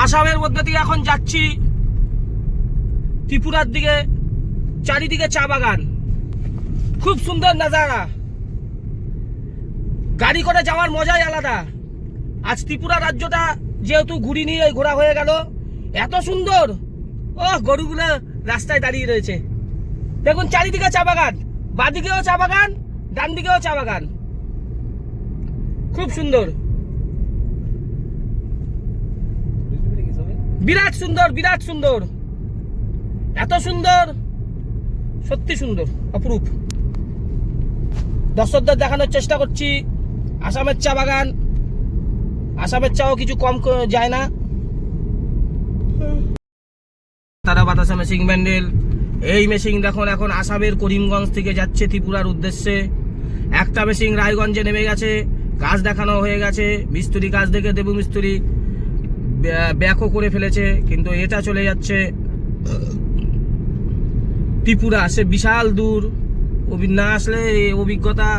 আসামের মধ্যে দিয়ে এখন যাচ্ছি ত্রিপুরার দিকে। চারিদিকে চা বাগান, খুব সুন্দর নাজারা। গাড়ি করে যাওয়ার মজাই আলাদা। আজ ত্রিপুরা রাজ্যটা যেহেতু ঘুরি নিয়ে ঘোরা হয়ে গেল, এত সুন্দর। ও গরুগুলো রাস্তায় দাঁড়িয়ে রয়েছে, দেখুন চারিদিকে চা বাগান, বাদিকেও চা বাগান, ডান দিকেও চা বাগান, খুব সুন্দর, বিরাট সুন্দর, বিরাট সুন্দর, এত সুন্দর, সত্যি সুন্দর, অপরূপ। দর্শকদের দেখানোর চেষ্টা করছি আসামের চা বাগান। আসামের চাও কিছু কম যায় না। তারা বাতাসা মেশিন ব্যান্ডেল, এই মেশিন দেখুন এখন আসামের করিমগঞ্জ থেকে যাচ্ছে ত্রিপুরার উদ্দেশ্যে। একটা মেশিন রায়গঞ্জে নেমে গেছে, কাজ দেখানো হয়ে গেছে, মিস্ত্রি কাজ দেখে দেবু মিস্ত্রি ব্যাকও করে ফেলেছে, কিন্তু এটা চলে যাচ্ছে ত্রিপুরা। সে বিশাল দূর, না আসলে অভিজ্ঞতা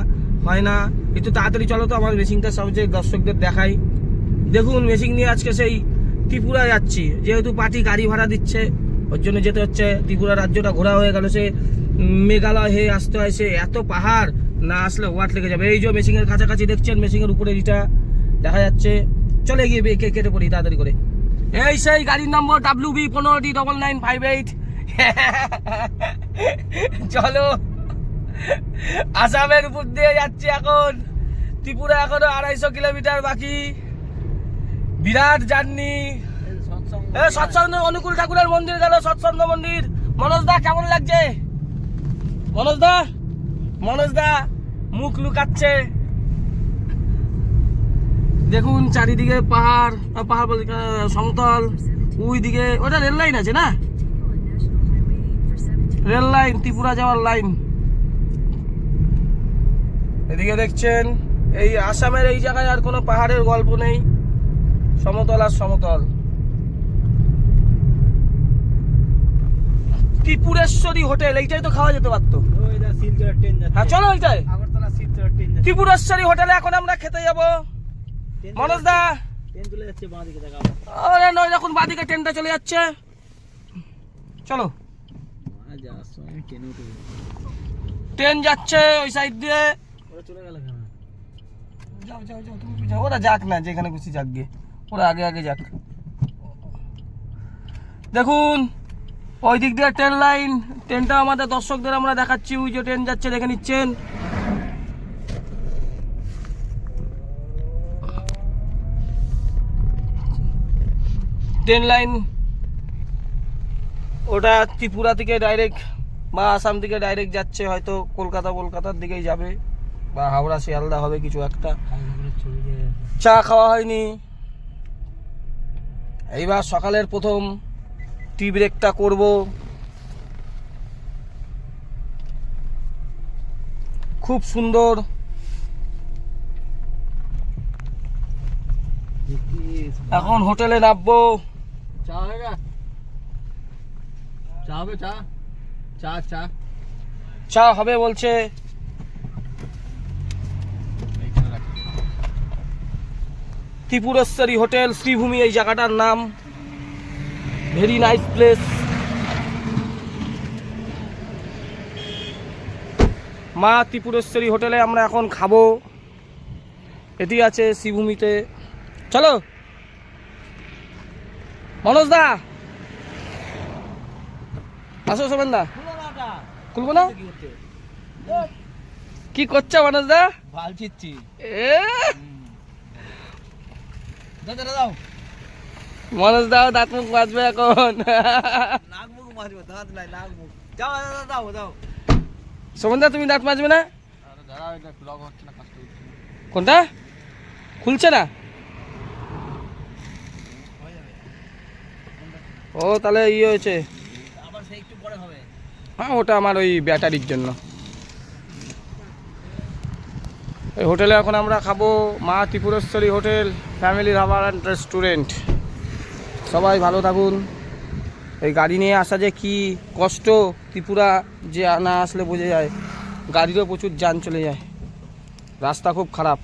হয় না। একটু তাড়াতাড়ি চলো তো, আমার মেশিনটা সবচেয়ে দর্শকদের দেখাই। দেখুন মেশিন নিয়ে আজকে সেই ত্রিপুরা যাচ্ছি, যেহেতু পার্টি গাড়ি ভাড়া দিচ্ছে ওর জন্য যেতে হচ্ছে। ত্রিপুরা রাজ্যটা ঘোরা হয়ে গেল, সে মেঘালয় হয়ে আসতে হয়, সে এত পাহাড়, না আসলে ওয়াট লেগে যাবে। এই যে মেশিনের কাছাকাছি দেখছেন, মেশিনের উপরে এটা দেখা যাচ্ছে। চলে গিয়ে কেটে পড়ি তাড়াতাড়ি করে। এই সেই গাড়ির নম্বর WB15D9958। চলো, আসামের উপর দিয়ে যাচ্ছি এখন। ত্রিপুরা এখনো 250 কিলোমিটার বাকি, বিরাট জার্নি। সৎসঙ্গ অনুকূল ঠাকুরের মন্দির গেল, সৎসঙ্গ মন্দির। মনোজ দা কেমন লাগছে? মনোজ দা মুখ লুকাচ্ছে। দেখুন চারিদিকে পাহাড়, পাহাড় বলতে সমতল। ওই দিকে ওটা রেল লাইন আছে না, রেল লাইন, ত্রিপুরা যাওয়ার লাইন। এদিকে দেখছেন এই আসামের এই জায়গায় আর কোনো পাহাড়ের গল্প নেই, সমতল আর সমতল। ত্রিপুরেশ্বরী হোটেল, এইটাই তো খাওয়া যেতে পারতো। হ্যাঁ চলো এইটাই, ত্রিপুরেশ্বরী হোটেলে এখন আমরা খেতে যাবো। মনোজ দা এখন বাঁদিকে ট্রেনটা চলে যাচ্ছে, চলো। ট্রেন যাচ্ছে ওই সাইড দিয়ে। ওরা যাক না, যেখানে খুশি যাক গিয়ে, ওরা আগে আগে যাক। দেখুন ওই দিক দিয়ে ট্রেন লাইন, ট্রেনটা আমাদের দর্শকদের আমরা দেখাচ্ছি। ওই যে ট্রেন যাচ্ছে, দেখে নিচ্ছেন। ট্রেন লাইন ওটা ত্রিপুরা থেকে ডাইরেক্ট বা আসাম থেকে ডাইরেক্ট যাচ্ছে, হয়তো কলকাতার দিকেই যাবে, বা হাওড়া শিয়ালদা হবে কিছু একটা। চা খাওয়া হয়নি, এইবার সকালের প্রথম টি ব্রেকটা করব। খুব সুন্দর। এখন হোটেলে নামবো। চা হবে, চা হবে বলছে। ত্রিপুরেশ্বরী হোটেল, শ্রীভূমি এই জায়গাটার নাম। Very nice place. মা ত্রিপুরেশ্বরী হোটেলে আমরা এখন খাবো। এটি আছে শ্রীভূমিতে। চলো মনোজ দা, আসো। সোমেন দা খুলবো না? কি করছো মনোজ দা? ভাল ছিচ্ছি। মনোজ দা দাঁত মুখ মাজবে এখন। সোমেন দা তুমি দাঁত মাজবে না? কোনটা খুলছে না? ও তাহলে ইয়ে হয়েছে। হ্যাঁ ওটা আমার ওই ব্যাটারির জন্য। এই হোটেলে এখন আমরা খাবো, মা Tripureshwari hotel, family dhaba and restaurant. সবাই ভালো থাকুন। এই গাড়ি নিয়ে আসা যে কি কষ্ট, ত্রিপুরা যে না আসলে বোঝা যায়। গাড়িরও প্রচুর যান চলে যায়, রাস্তা খুব খারাপ।